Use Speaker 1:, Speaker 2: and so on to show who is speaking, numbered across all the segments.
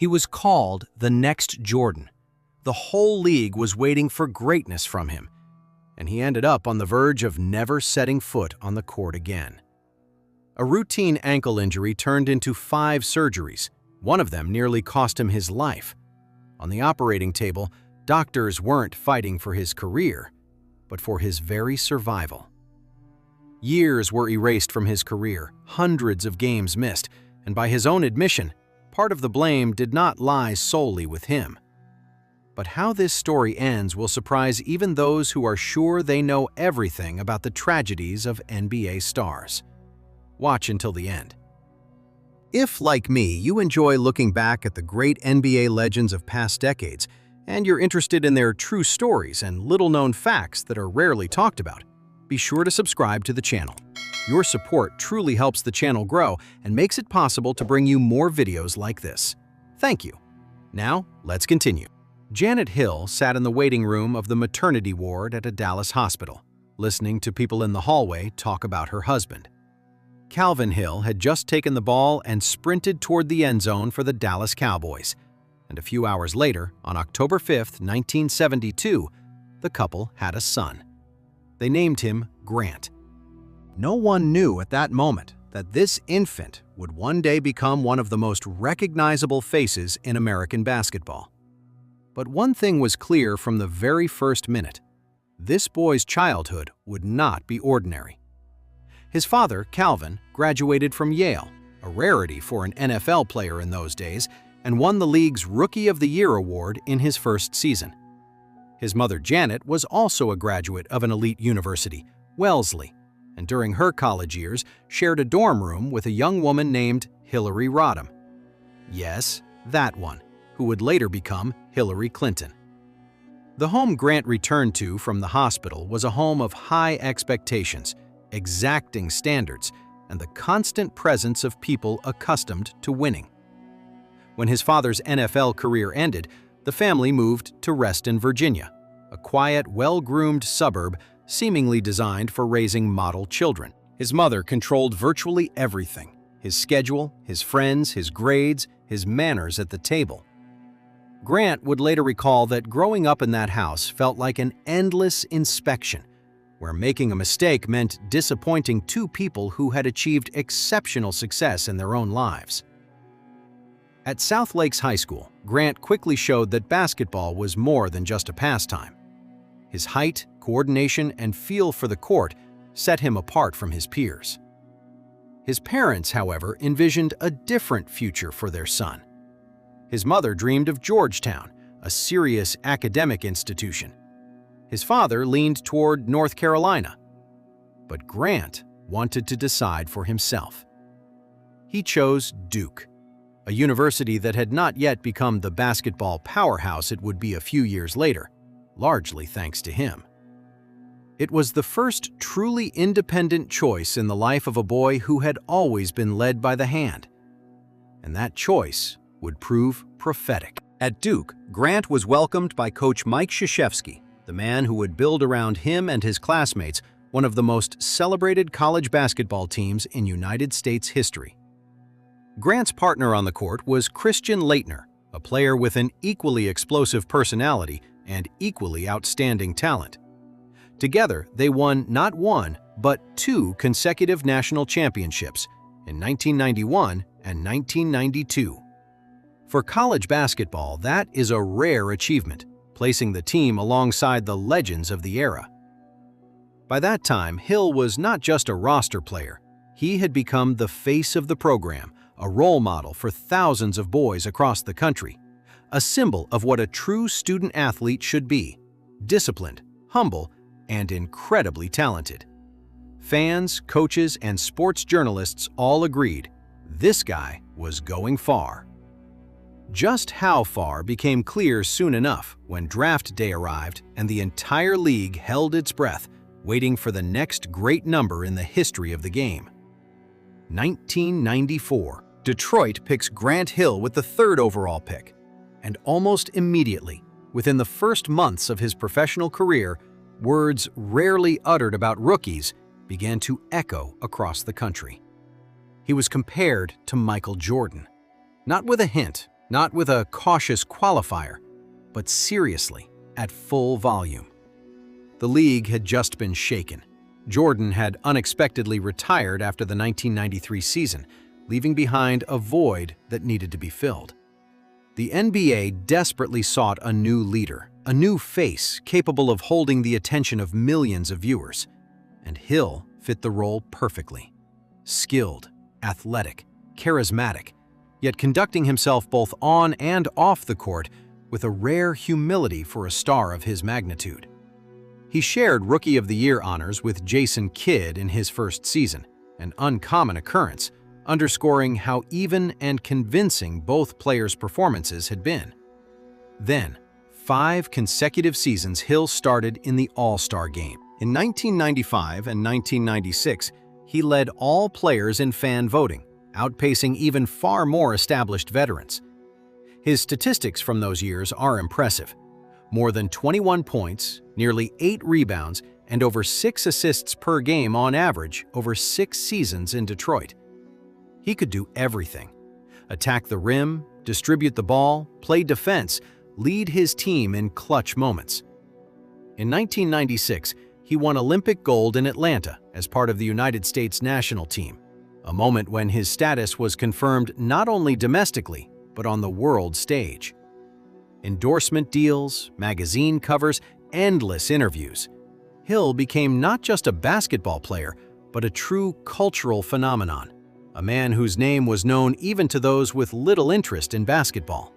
Speaker 1: He was called the next Jordan. The whole league was waiting for greatness from him, and he ended up on the verge of never setting foot on the court again. A routine ankle injury turned into 5 surgeries. One of them nearly cost him his life. On the operating table, doctors weren't fighting for his career, but for his very survival. Years were erased from his career, hundreds of games missed, and by his own admission, part of the blame did not lie solely with him. But how this story ends will surprise even those who are sure they know everything about the tragedies of NBA stars. Watch until the end. If, like me, you enjoy looking back at the great NBA legends of past decades, and you're interested in their true stories and little-known facts that are rarely talked about, be sure to subscribe to the channel. Your support truly helps the channel grow and makes it possible to bring you more videos like this. Thank you. Now, let's continue. Janet Hill sat in the waiting room of the maternity ward at a Dallas hospital, listening to people in the hallway talk about her husband. Calvin Hill had just taken the ball and sprinted toward the end zone for the Dallas Cowboys. And a few hours later, on October 5, 1972, the couple had a son. They named him Grant. No one knew at that moment that this infant would one day become one of the most recognizable faces in American basketball. But one thing was clear from the very first minute. This boy's childhood would not be ordinary. His father, Calvin, graduated from Yale, a rarity for an NFL player in those days, and won the league's Rookie of the Year award in his first season. His mother, Janet, was also a graduate of an elite university, Wellesley, and during her college years shared a dorm room with a young woman named Hillary Rodham. Yes, that one, who would later become Hillary Clinton. The home Grant returned to from the hospital was a home of high expectations, exacting standards, and the constant presence of people accustomed to winning. When his father's NFL career ended, the family moved to Reston, Virginia, a quiet, well-groomed suburb seemingly designed for raising model children. His mother controlled virtually everything: his schedule, his friends, his grades, his manners at the table. Grant would later recall that growing up in that house felt like an endless inspection, where making a mistake meant disappointing 2 people who had achieved exceptional success in their own lives. At South Lakes High School, Grant quickly showed that basketball was more than just a pastime. His height, coordination, and feel for the court set him apart from his peers. His parents, however, envisioned a different future for their son. His mother dreamed of Georgetown, a serious academic institution. His father leaned toward North Carolina. But Grant wanted to decide for himself. He chose Duke, a university that had not yet become the basketball powerhouse it would be a few years later, largely thanks to him. It was the first truly independent choice in the life of a boy who had always been led by the hand. And that choice would prove prophetic. At Duke, Grant was welcomed by Coach Mike Krzyzewski, the man who would build around him and his classmates one of the most celebrated college basketball teams in United States history. Grant's partner on the court was Christian Laettner, a player with an equally explosive personality and equally outstanding talent. Together, they won not 1, but 2 consecutive national championships in 1991 and 1992. For college basketball, that is a rare achievement, placing the team alongside the legends of the era. By that time, Hill was not just a roster player. He had become the face of the program, a role model for thousands of boys across the country, a symbol of what a true student-athlete should be: disciplined, humble, and incredibly talented. Fans, coaches, and sports journalists all agreed this guy was going far. Just how far became clear soon enough when draft day arrived and the entire league held its breath, waiting for the next great number in the history of the game. 1994. Detroit picks Grant Hill with the 3rd overall pick, and almost immediately, within the first months of his professional career, words rarely uttered about rookies began to echo across the country. He was compared to Michael Jordan, not with a hint, not with a cautious qualifier, but seriously, at full volume. The league had just been shaken. Jordan had unexpectedly retired after the 1993 season, leaving behind a void that needed to be filled. The NBA desperately sought a new leader, a new face capable of holding the attention of millions of viewers. And Hill fit the role perfectly. Skilled, athletic, charismatic, yet conducting himself both on and off the court with a rare humility for a star of his magnitude. He shared Rookie of the Year honors with Jason Kidd in his first season, an uncommon occurrence, underscoring how even and convincing both players' performances had been. Then, 5 consecutive seasons Hill started in the All-Star game. In 1995 and 1996, he led all players in fan voting, outpacing even far more established veterans. His statistics from those years are impressive. More than 21 points, nearly 8 rebounds, and over 6 assists per game on average over 6 seasons in Detroit. He could do everything: attack the rim, distribute the ball, play defense, lead his team in clutch moments. In 1996, he won Olympic gold in Atlanta as part of the United States national team, a moment when his status was confirmed not only domestically, but on the world stage. Endorsement deals, magazine covers, endless interviews. Hill became not just a basketball player, but a true cultural phenomenon, a man whose name was known even to those with little interest in basketball.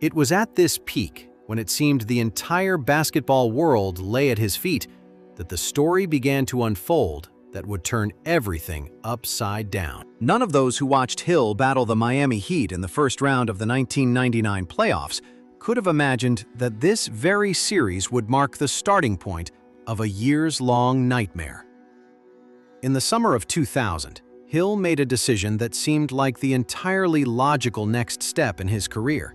Speaker 1: It was at this peak, when it seemed the entire basketball world lay at his feet, that the story began to unfold that would turn everything upside down. None of those who watched Hill battle the Miami Heat in the first round of the 1999 playoffs could have imagined that this very series would mark the starting point of a years-long nightmare. In the summer of 2000, Hill made a decision that seemed like the entirely logical next step in his career.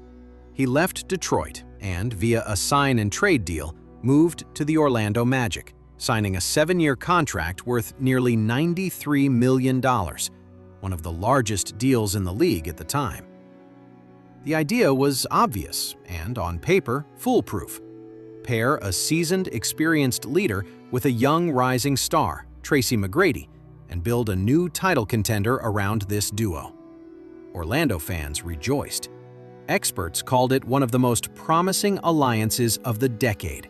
Speaker 1: He left Detroit and, via a sign-and-trade deal, moved to the Orlando Magic, signing a 7-year contract worth nearly $93 million, one of the largest deals in the league at the time. The idea was obvious and, on paper, foolproof. Pair a seasoned, experienced leader with a young rising star, Tracy McGrady, and build a new title contender around this duo. Orlando fans rejoiced. Experts called it one of the most promising alliances of the decade.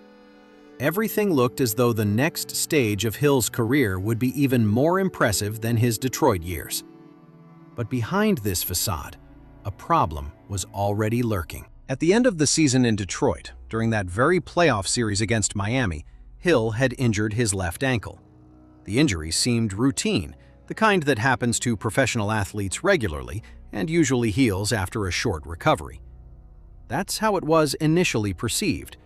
Speaker 1: Everything looked as though the next stage of Hill's career would be even more impressive than his Detroit years. But behind this facade, a problem was already lurking. At the end of the season in Detroit, during that very playoff series against Miami, Hill had injured his left ankle. The injury seemed routine, the kind that happens to professional athletes regularly and usually heals after a short recovery. That's how it was initially perceived: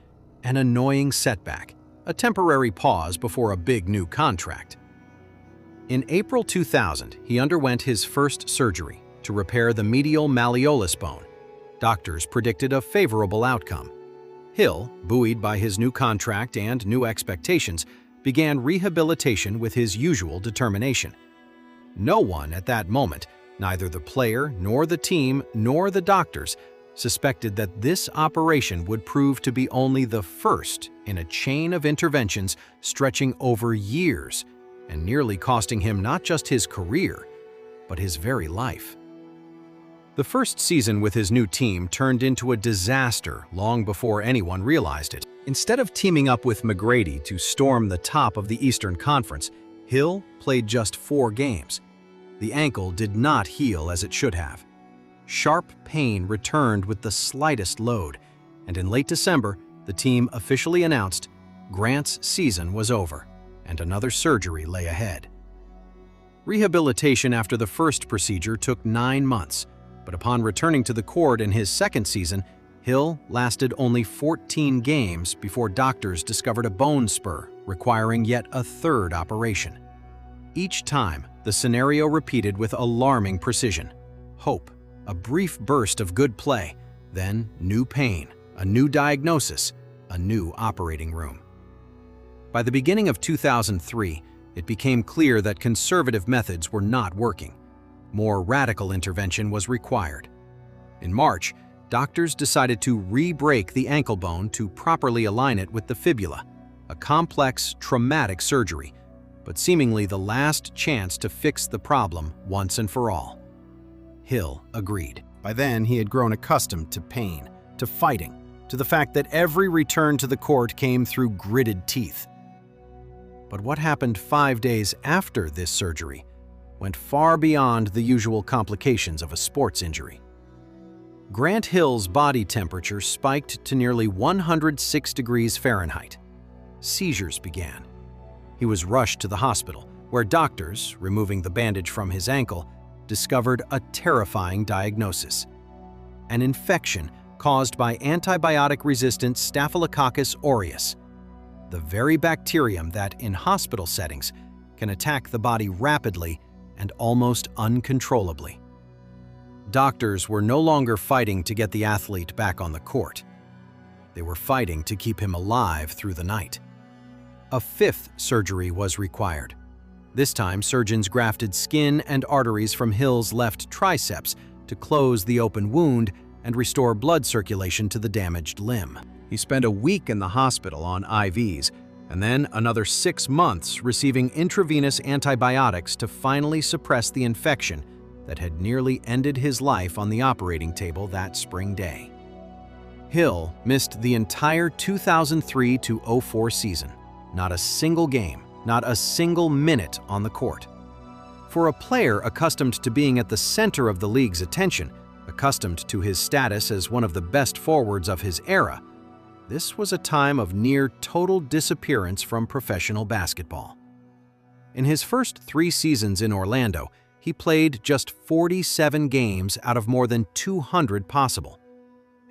Speaker 1: an annoying setback, a temporary pause before a big new contract. In April 2000, he underwent his first surgery to repair the medial malleolus bone. Doctors predicted a favorable outcome. Hill, buoyed by his new contract and new expectations, began rehabilitation with his usual determination. No one at that moment, neither the player nor the team nor the doctors, suspected that this operation would prove to be only the first in a chain of interventions stretching over years and nearly costing him not just his career, but his very life. The first season with his new team turned into a disaster long before anyone realized it. Instead of teaming up with McGrady to storm the top of the Eastern Conference, Hill played just 4 games. The ankle did not heal as it should have. Sharp pain returned with the slightest load, and in late December, the team officially announced Grant's season was over, and another surgery lay ahead. Rehabilitation after the first procedure took 9 months, but upon returning to the court in his second season, Hill lasted only 14 games before doctors discovered a bone spur, requiring yet a third operation. Each time, the scenario repeated with alarming precision: hope, a brief burst of good play, then new pain, a new diagnosis, a new operating room. By the beginning of 2003, it became clear that conservative methods were not working. More radical intervention was required. In March, doctors decided to re-break the ankle bone to properly align it with the fibula, a complex, traumatic surgery, but seemingly the last chance to fix the problem once and for all. Hill agreed. By then, he had grown accustomed to pain, to fighting, to the fact that every return to the court came through gritted teeth. But what happened 5 days after this surgery went far beyond the usual complications of a sports injury. Grant Hill's body temperature spiked to nearly 106 degrees Fahrenheit. Seizures began. He was rushed to the hospital, where doctors, removing the bandage from his ankle, discovered a terrifying diagnosis: an infection caused by antibiotic-resistant Staphylococcus aureus, the very bacterium that, in hospital settings, can attack the body rapidly and almost uncontrollably. Doctors were no longer fighting to get the athlete back on the court. They were fighting to keep him alive through the night. A fifth surgery was required. This time, surgeons grafted skin and arteries from Hill's left triceps to close the open wound and restore blood circulation to the damaged limb. He spent a week in the hospital on IVs, and then another 6 months receiving intravenous antibiotics to finally suppress the infection that had nearly ended his life on the operating table that spring day. Hill missed the entire 2003-04 season. Not a single game, not a single minute on the court. For a player accustomed to being at the center of the league's attention, accustomed to his status as one of the best forwards of his era, this was a time of near total disappearance from professional basketball. In his first 3 seasons in Orlando, he played just 47 games out of more than 200 possible.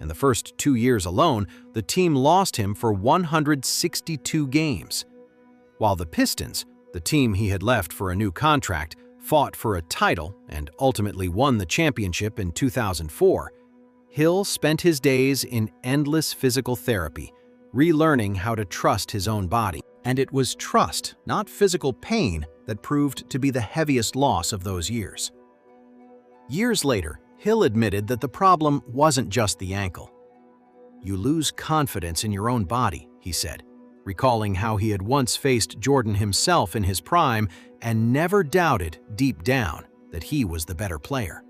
Speaker 1: In the first 2 years alone, the team lost him for 162 games. While the Pistons, the team he had left for a new contract, fought for a title and ultimately won the championship in 2004, Hill spent his days in endless physical therapy, relearning how to trust his own body. And it was trust, not physical pain, that proved to be the heaviest loss of those years. Years later, Hill admitted that the problem wasn't just the ankle. "You lose confidence in your own body," he said, recalling how he had once faced Jordan himself in his prime and never doubted, deep down, that he was the better player.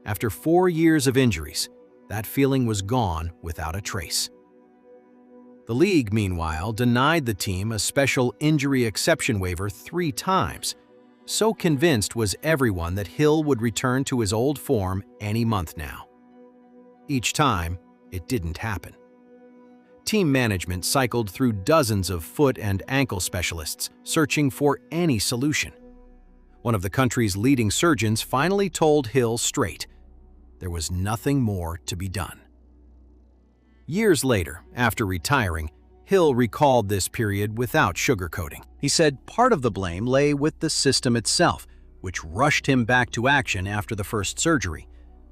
Speaker 1: After 4 years of injuries, that feeling was gone without a trace. The league, meanwhile, denied the team a special injury exception waiver 3 times. So convinced was everyone that Hill would return to his old form any month now. Each time, it didn't happen. Team management cycled through dozens of foot and ankle specialists, searching for any solution. One of the country's leading surgeons finally told Hill straight, there was nothing more to be done. Years later, after retiring, Hill recalled this period without sugarcoating. He said part of the blame lay with the system itself, which rushed him back to action after the first surgery.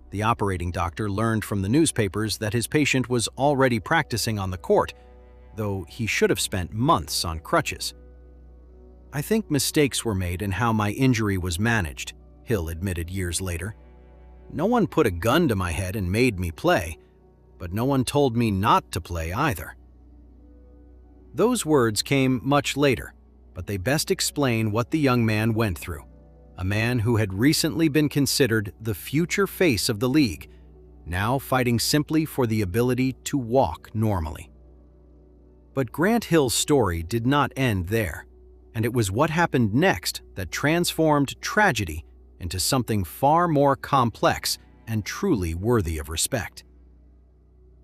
Speaker 1: The operating doctor learned from the newspapers that his patient was already practicing on the court, though he should have spent months on crutches. "I think mistakes were made in how my injury was managed," Hill admitted years later. "No one put a gun to my head and made me play, but no one told me not to play either." Those words came much later, but they best explain what the young man went through. A man who had recently been considered the future face of the league, now fighting simply for the ability to walk normally. But Grant Hill's story did not end there, and it was what happened next that transformed tragedy into something far more complex and truly worthy of respect.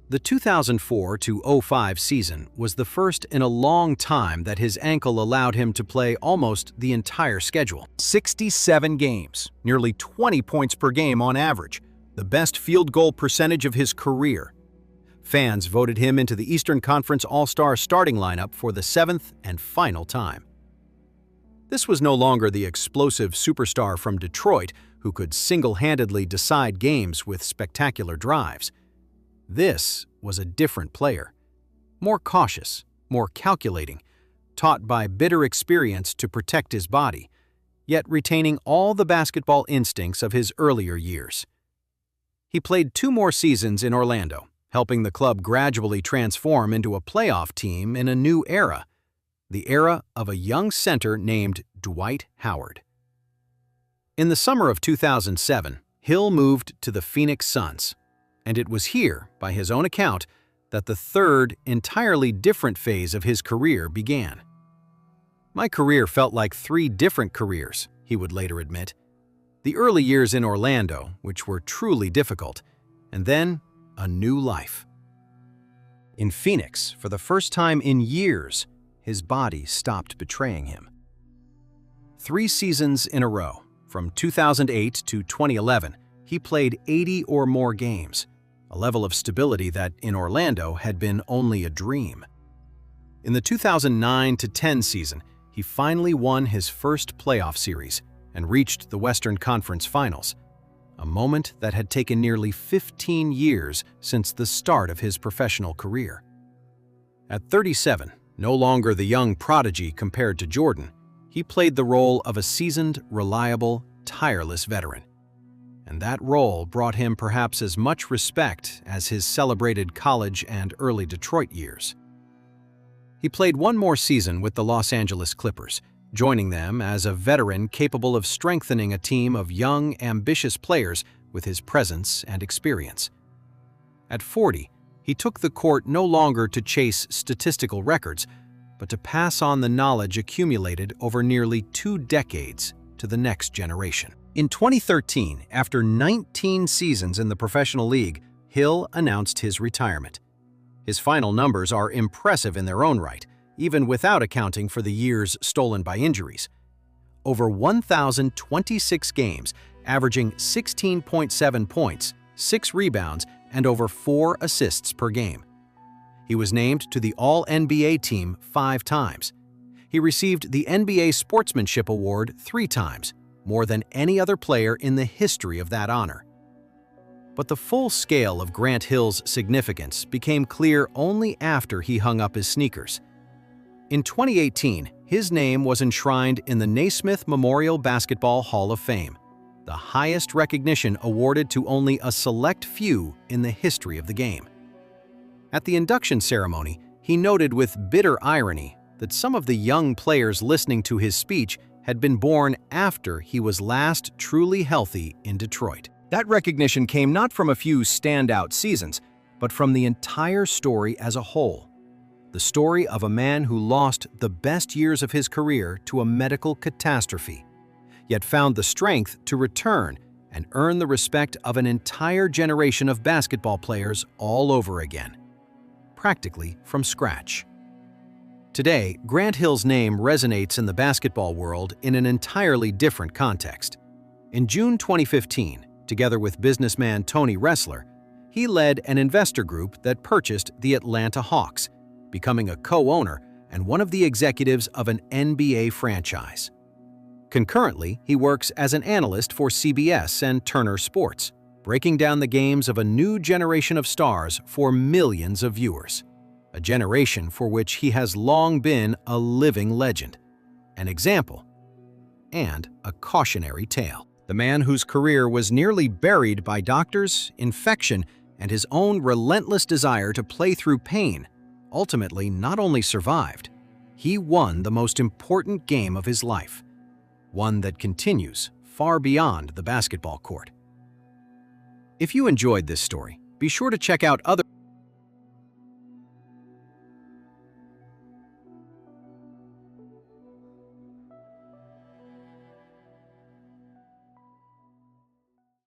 Speaker 1: The 2004-05 season was the first in a long time that his ankle allowed him to play almost the entire schedule. 67 games, nearly 20 points per game on average, the best field goal percentage of his career. Fans voted him into the Eastern Conference All-Star starting lineup for the 7th and final time. This was no longer the explosive superstar from Detroit who could single-handedly decide games with spectacular drives. This was a different player, more cautious, more calculating, taught by bitter experience to protect his body, yet retaining all the basketball instincts of his earlier years. He played 2 more seasons in Orlando, helping the club gradually transform into a playoff team in a new era, the era of a young center named Dwight Howard. In the summer of 2007, Hill moved to the Phoenix Suns, and it was here, by his own account, that the third, entirely different phase of his career began. "My career felt like 3 different careers," he would later admit. The early years in Orlando, which were truly difficult, and then a new life. In Phoenix, for the first time in years, his body stopped betraying him. 3 seasons in a row, from 2008 to 2011, he played 80 or more games, a level of stability that, in Orlando, had been only a dream. In the 2009-10 season, he finally won his first playoff series and reached the Western Conference Finals, a moment that had taken nearly 15 years since the start of his professional career. At 37, no longer the young prodigy compared to Jordan, he played the role of a seasoned, reliable, tireless veteran. And that role brought him perhaps as much respect as his celebrated college and early Detroit years. He played 1 more season with the Los Angeles Clippers, joining them as a veteran capable of strengthening a team of young, ambitious players with his presence and experience. At 40, he took the court no longer to chase statistical records, but to pass on the knowledge accumulated over nearly 2 decades to the next generation. In 2013, after 19 seasons in the professional league, Hill announced his retirement. His final numbers are impressive in their own right, even without accounting for the years stolen by injuries. Over 1,026 games, averaging 16.7 points, 6 rebounds, and over 4 assists per game. He was named to the All-NBA team 5 times. He received the NBA Sportsmanship Award 3 times, more than any other player in the history of that honor. But the full scale of Grant Hill's significance became clear only after he hung up his sneakers. In 2018, his name was enshrined in the Naismith Memorial Basketball Hall of Fame, the highest recognition awarded to only a select few in the history of the game. At the induction ceremony, he noted with bitter irony that some of the young players listening to his speech had been born after he was last truly healthy in Detroit. That recognition came not from a few standout seasons, but from the entire story as a whole. The story of a man who lost the best years of his career to a medical catastrophe, yet found the strength to return and earn the respect of an entire generation of basketball players all over again, practically from scratch. Today, Grant Hill's name resonates in the basketball world in an entirely different context. In June 2015, together with businessman Tony Ressler, he led an investor group that purchased the Atlanta Hawks, becoming a co-owner and one of the executives of an NBA franchise. Concurrently, he works as an analyst for CBS and Turner Sports, breaking down the games of a new generation of stars for millions of viewers, a generation for which he has long been a living legend, an example, and a cautionary tale. The man whose career was nearly buried by doctors, infection, and his own relentless desire to play through pain, ultimately not only survived, he won the most important game of his life, one that continues far beyond the basketball court. If you enjoyed this story, be sure to check out other